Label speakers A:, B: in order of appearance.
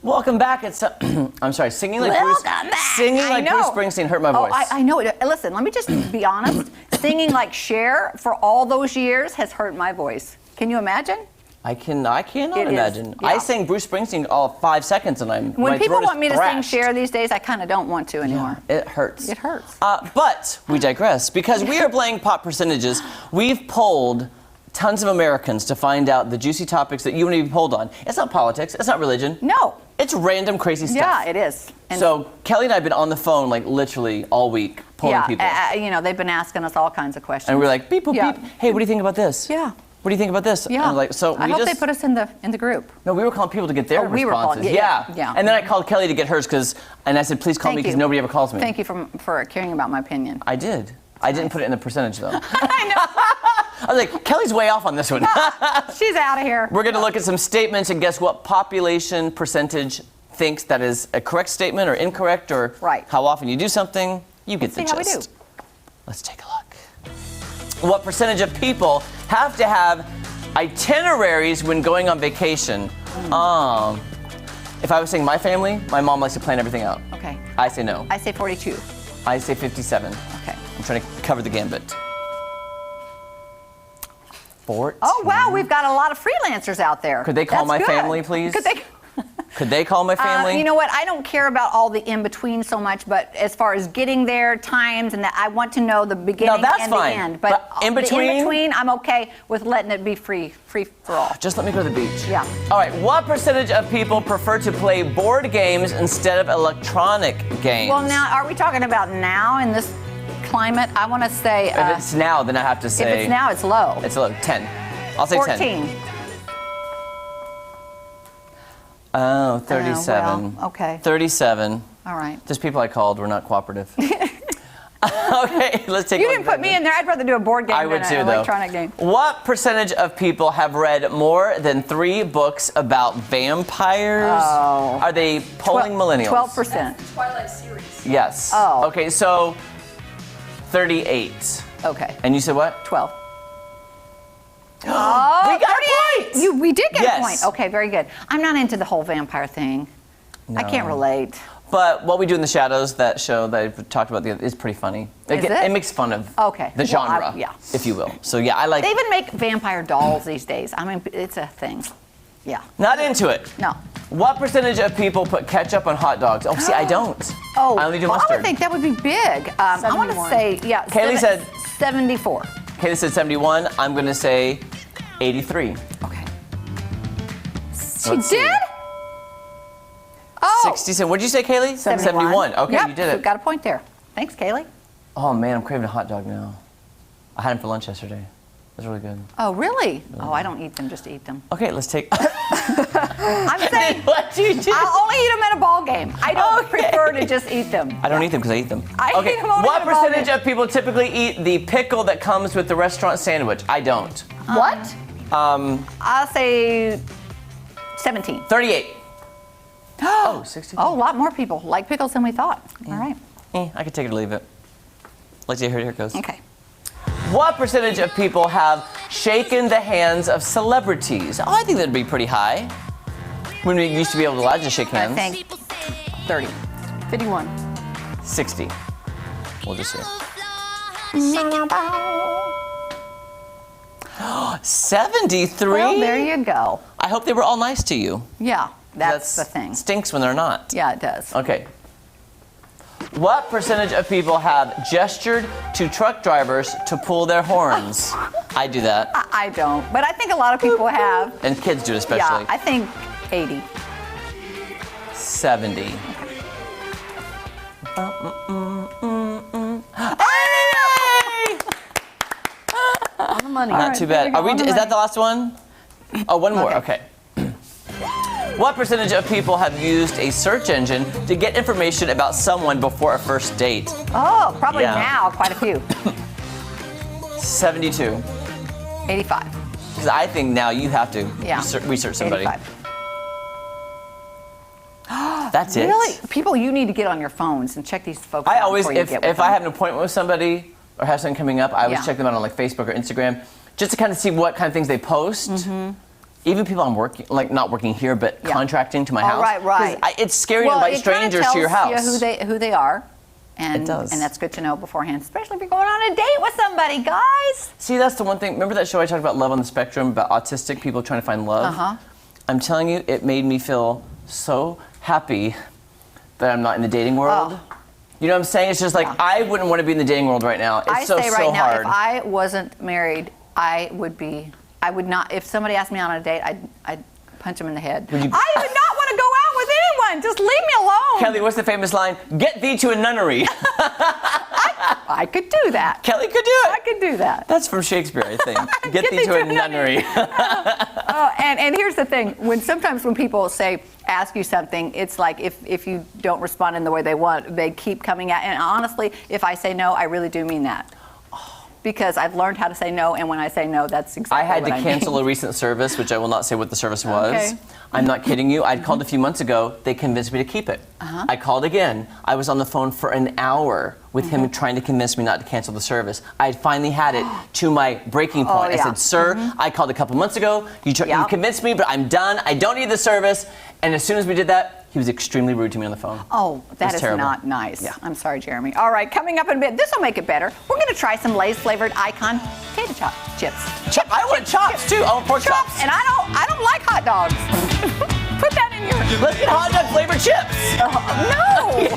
A: Welcome back. It's I'm sorry, singing like Bruce Springsteen hurt my voice.
B: I know it. Listen, let me just be honest. Singing like Cher for all those years has hurt my voice. Can you imagine?
A: I cannot imagine.
B: Yeah.
A: I sang Bruce Springsteen all 5 seconds, and
B: when people want me to sing
A: thrashed.
B: Cher these days, I kind of don't want to anymore.
A: Yeah, it hurts.
B: It hurts.
A: But we digress because we are playing Pop Percentages. We've polled tons of Americans to find out the juicy topics that you want to be polled on. It's not politics. It's not religion.
B: No.
A: It's random crazy stuff.
B: Yeah, it is. And
A: so Kelly and I have been on the phone like literally all week polling people.
B: You know, they've been asking us all kinds of questions.
A: And we're like, beep, boop, beep. Hey, what do you think about this?
B: Yeah.
A: What do you think about this?
B: Yeah.
A: And like, so
B: I hope they put us in the group.
A: No, we were calling people to get their responses.
B: We were calling, yeah.
A: And then I called Kelly to get hers and I said, please call me because nobody ever calls me.
B: Thank you for caring about my opinion.
A: I did. I didn't put it in the percentage though.
B: I know.
A: I was like, Kelly's way off on this one.
B: She's out of here.
A: We're going to look at some statements and guess what population percentage thinks that is a correct statement or incorrect or how often you do something. You get the gist.
B: Let's see how we do.
A: Let's take a look. What percentage of people have to have itineraries when going on vacation? If I was saying my family, my mom likes to plan everything out.
B: Okay.
A: I say no.
B: I say 42.
A: I say 57.
B: Okay.
A: I'm trying to cover the gambit. 14.
B: Oh, wow, we've got a lot of freelancers out there.
A: Could they call my family, please? Could they call my family?
B: You know what? I don't care about all the in-between so much, but as far as getting there, times, and that, I want to know the beginning and the end. But in-between, I'm okay with letting it be free for all.
A: Just let me go to the beach.
B: Yeah.
A: All right, what percentage of people prefer to play board games instead of electronic games?
B: Well, now, are we talking about now in this climate? I want to say...
A: if it's now, then I have to say...
B: If it's now, it's low.
A: It's low. 10. I'll say
B: 14.
A: 10. Oh, 37.
B: Well, okay.
A: 37.
B: All right.
A: There's people I called were not cooperative. Okay, let's take a look.
B: You didn't put me in there. I'd rather do a board game than an electronic game.
A: What percentage of people have read more than 3 books about vampires?
B: Oh.
A: Are they polling millennials?
B: 12%.
C: That's the Twilight series.
A: Yes.
B: Oh.
A: Okay, so 38.
B: Okay.
A: And you said what?
B: 12.
A: Oh, we got a point!
B: We did get
A: Yes.
B: a point. Okay, very good. I'm not into the whole vampire thing.
A: No.
B: I can't relate.
A: But What We Do in the Shadows, that show that I've talked about, is pretty funny. It makes fun of the genre, if you will. So yeah, I like.
B: They even make vampire dolls these days. I mean, it's a thing. Yeah.
A: Not into it.
B: No.
A: What percentage of people put ketchup on hot dogs? Oh, see, I don't.
B: Oh,
A: I only do
B: well,
A: mustard.
B: I would think that would be big. I want to say, yeah.
A: Kaylee said
B: 74.
A: Kaylee said 71. I'm going to say 83.
B: Okay.
A: Let's
B: She did? Oh.
A: 67. What did you say, Kaylee? 71. Okay,
B: yep,
A: you did
B: so
A: it.
B: got a point there. Thanks, Kaylee.
A: Oh man, I'm craving a hot dog now. I had them for lunch yesterday. It was really good.
B: Oh, really? Oh, I don't eat them, just eat them.
A: Okay, let's take.
B: I'm saying
A: what you do?
B: I'll only eat them at a ball game. I don't prefer to just eat them.
A: I don't eat them because I eat them.
B: I eat them only
A: What
B: at a ball
A: percentage
B: game.
A: of people typically eat the pickle that comes with the restaurant sandwich? I don't.
B: What? I'll say 17.
A: 38. Oh, 62.
B: Oh, a lot more people like pickles than we thought. All right.
A: I could take it or leave it. Let's see, here it goes.
B: Okay.
A: What percentage of people have shaken the hands of celebrities? Oh, I think that'd be pretty high. When we used to be able to just shake hands.
B: I think 30. 51.
A: 60. We'll just see. 73?
B: Well, there you go.
A: I hope they were all nice to you.
B: Yeah, that's the thing.
A: Stinks when they're not.
B: Yeah, it does.
A: Okay. What percentage of people have gestured to truck drivers to pull their horns? I do that.
B: I don't, but I think a lot of people have.
A: And kids do it especially.
B: Yeah, I think 80.
A: 70.
B: On the money.
A: Not too bad. Is that the last one? Oh, one more. Okay. What percentage of people have used a search engine to get information about someone before a first date?
B: Oh, probably now, quite a few.
A: 72.
B: 85.
A: Because I think now you have to research somebody.
B: 85.
A: That's it.
B: Really? People, you need to get on your phones and check these folks
A: I
B: out
A: always,
B: before you get with
A: if I
B: them.
A: have an appointment with somebody or have something coming up, I always check them out on like Facebook or Instagram just to kind of see what kind of things they post. even people I'm working, like not working here, but contracting to my house.
B: Right.
A: It's scary to invite strangers to your house.
B: You who they are. And,
A: it does.
B: And that's good to know beforehand, especially if you're going on a date with somebody, guys.
A: See, that's the one thing. Remember that show I talked about, Love on the Spectrum, about autistic people trying to find love?
B: Uh-huh.
A: I'm telling you, it made me feel so happy that I'm not in the dating world.
B: Oh.
A: You know what I'm saying? It's just like, I wouldn't want to be in the dating world right now. It's
B: I say right now,
A: hard.
B: if I wasn't married, I would not, if somebody asked me on a date, I'd punch them in the head. I would not want to go out with anyone. Just leave me alone.
A: Kelly, what's the famous line? Get thee to a nunnery.
B: I could do that.
A: Kelly could do it.
B: I could do that.
A: That's from Shakespeare, I think. Get thee to a nunnery.
B: And here's the thing. Sometimes when people ask you something, it's like if you don't respond in the way they want, they keep coming at. And honestly, if I say no, I really do mean that. Because I've learned how to say no, and when I say no, that's exactly
A: what I
B: mean.
A: had to cancel a recent service, which I will not say what the service was.
B: Okay.
A: I'm not kidding you. I'd called a few months ago. They convinced me to keep it. I called again. I was on the phone for an hour with him trying to convince me not to cancel the service. I had finally had it to my breaking point. I said, sir, I called a couple months ago. You convinced me, but I'm done. I don't need the service. And as soon as we did that, he was extremely rude to me on the phone.
B: Oh, that is
A: terrible.
B: not nice.
A: Yeah.
B: I'm sorry, Jeremy. All right, coming up in a bit, this will make it better. We're going to try some Lay's flavored Icon potato chips.
A: I want chops too. I want pork chops.
B: And I don't like hot dogs. Put that in your.
A: Let's get hot dog flavored chips.
B: No.